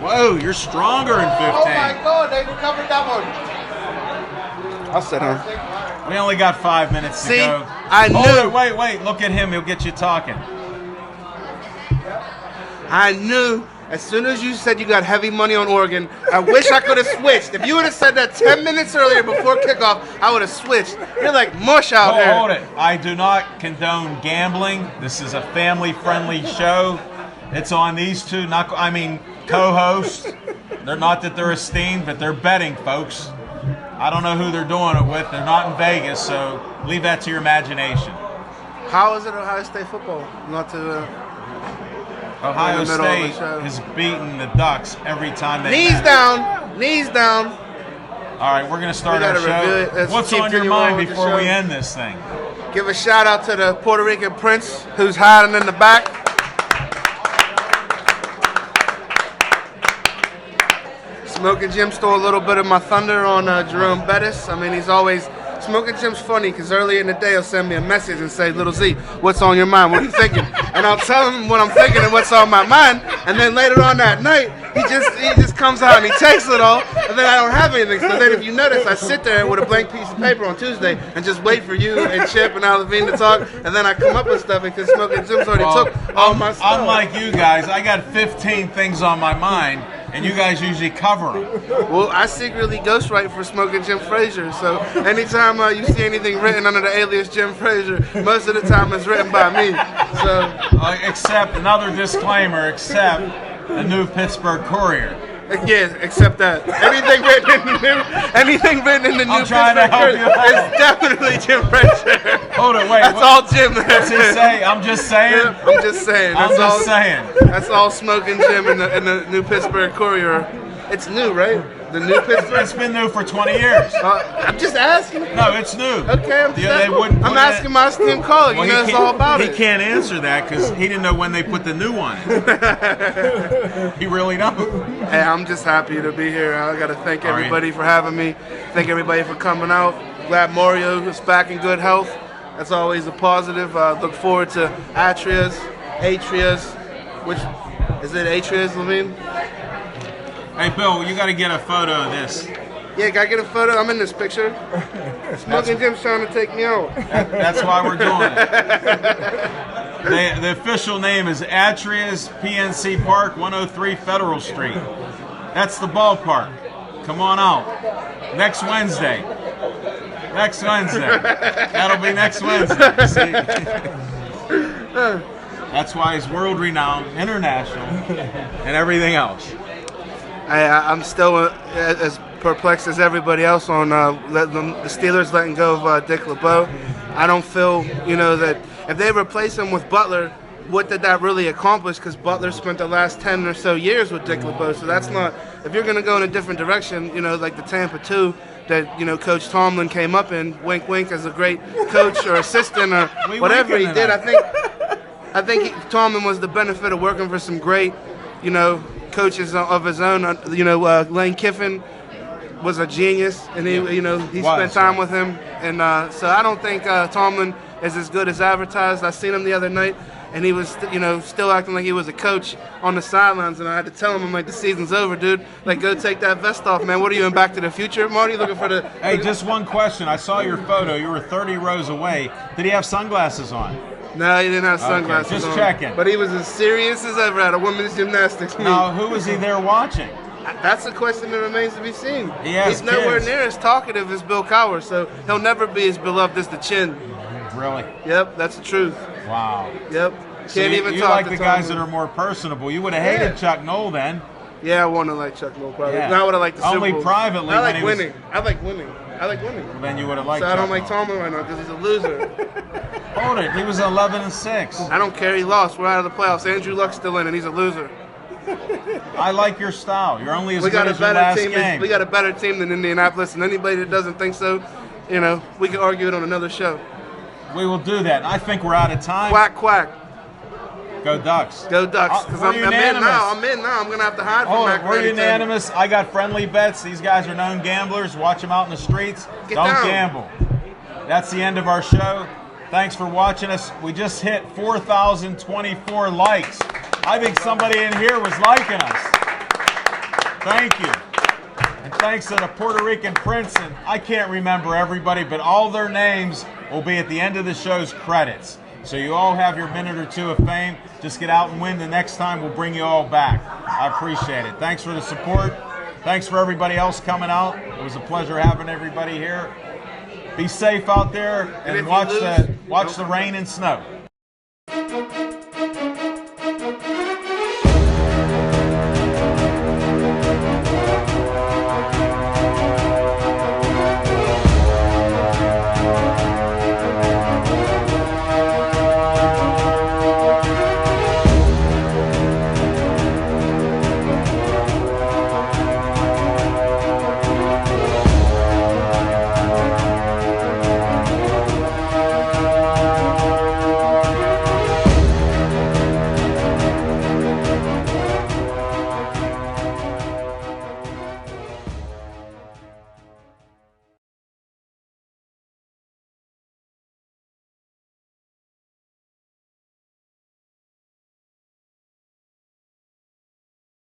Whoa, you're stronger in 15. Oh my God, they recovered that one. I'll sit down. We only got 5 minutes to See, go. I Hold knew- it, wait. Look at him. He'll get you talking. I knew as soon as you said you got heavy money on Oregon, I wish I could have switched. If you would have said that 10 minutes earlier before kickoff, I would have switched. You're like mush out there. Hold it. I do not condone gambling. This is a family-friendly show. It's on these two, co-hosts. They're not that they're esteemed, but they're betting, folks. I don't know who they're doing it with. They're not in Vegas, so leave that to your imagination. How is it Ohio State football? Not to Ohio in the middle of the State show. has beaten the Ducks every time they Knees met. down, knees down. All right, we're going to start We our gotta review show. it. Let's What's keep on your continuing mind with the before we show. end this thing? Give a shout out to the Puerto Rican prince who's hiding in the back. Smoking Jim stole a little bit of my thunder on Jerome Bettis. I mean, he's always Smoking Jim's funny because early in the day he'll send me a message and say, "Little Z, what's on your mind? What are you thinking?" And I'll tell him what I'm thinking and what's on my mind. And then later on that night, he just comes out and he takes it all. And then I don't have anything. So then if you notice, I sit there with a blank piece of paper on Tuesday and just wait for you and Chip and Al Levine to talk. And then I come up with stuff because Smoking Jim's already took all my stuff. Unlike you guys, I got 15 things on my mind, and you guys usually cover them. Well, I secretly ghostwrite for Smoking Jim Frazier, so anytime you see anything written under the alias Jim Frazier, most of the time it's written by me. So, except another disclaimer, except the new Pittsburgh Courier. yeah, except that anything written in the new I'm trying to Pittsburgh help you Courier out. is definitely Jim Frazier. Hold it, wait. That's all Jim. What's he say? I'm just saying. Yeah, I'm just saying. I'm That's just all, saying. That's all Smoking Jim in the new Pittsburgh Courier. It's new, right? The new Pittsburgh. It's been new for 20 years. I'm just asking. No, it's new. Okay, They wouldn't put I'm asking my esteemed colleague. Well, He knows all about he it. can't answer that because he didn't know when they put the new one in. He really don't. Hey, I'm just happy to be here. I got to thank All right. everybody for having me. Thank everybody for coming out. Glad Mario is back in good health. That's always a positive. Look forward to Atrius, which is it Atrius, Levine? Hey, Bill, you got to get a photo of this. Yeah, gotta get a photo. I'm in this picture. Smoking Jim's trying to take me out. That's why we're doing it. The official name is Atrius PNC Park, 103 Federal Street. That's the ballpark. Come on out. Next Wednesday. That'll be next Wednesday. See? That's why it's world renowned, international, and everything else. I'm still as perplexed as everybody else on the Steelers letting go of Dick LeBeau. I don't feel, that if they replace him with Butler, what did that really accomplish? Because Butler spent the last 10 or so years with Dick LeBeau, so that's not. If you're going to go in a different direction, like the Tampa 2 that Coach Tomlin came up in, wink wink, as a great coach or assistant or whatever he did. I think Tomlin was the benefit of working for some great, coaches of his own. Lane Kiffin was a genius, and he spent time with him, and so I don't think Tomlin is as good as advertised. I seen him the other night, and he was, still acting like he was a coach on the sidelines, and I had to tell him, I'm like, the season's over, dude. Like, go take that vest off, man. What are you in Back to the Future, Marty? Looking for the? Hey, just one question. I saw your photo. You were 30 rows away. Did he have sunglasses on? No, he didn't have sunglasses just on. checking. But he was as serious as ever at a women's gymnastics meet. Now, who was he there watching? That's a question that remains to be seen. He has He's nowhere kids. near as talkative as Bill Cowher, so he'll never be as beloved as the Chin. Really? Yep, that's the truth. Wow. Yep. So Can't even you talk like to the Tom guys that Moore. are more personable. You would have hated Yeah. Chuck Noll then. Yeah, I want to like Chuck Noll probably. Yeah. Now I would have liked the Only Super Bowl. privately I when like he was- winning. I like winning. I like winning. Well, then you would have liked So I Chuck don't like Noll. Tomlin right now because he's a loser. Hold it. He was 11-6. I don't care. He lost. We're out of the playoffs. Andrew Luck's still in, and he's a loser. I like your style. You're only as We good got a as your better last team. game. We got a better team than Indianapolis, and anybody that doesn't think so, you know, we can argue it on another show. We will do that. I think we're out of time. Quack, quack. Go Ducks. Go Ducks. Because We're I'm in unanimous. now. I'm in now. I'm going to have to hide from Hold Mac it. We're Reddington. unanimous. I got friendly bets. These guys are known gamblers. Watch them out in the streets. Get Don't down. gamble. That's the end of our show. Thanks for watching us. We just hit 4,024 likes. I think somebody in here was liking us. Thank you. And thanks to the Puerto Rican Prince, and I can't remember everybody, but all their names will be at the end of the show's credits. So you all have your minute or two of fame. Just get out and win. The next time we'll bring you all back. I appreciate it. Thanks for the support. Thanks for everybody else coming out. It was a pleasure having everybody here. Be safe out there And if and you watch lose, the rain and snow.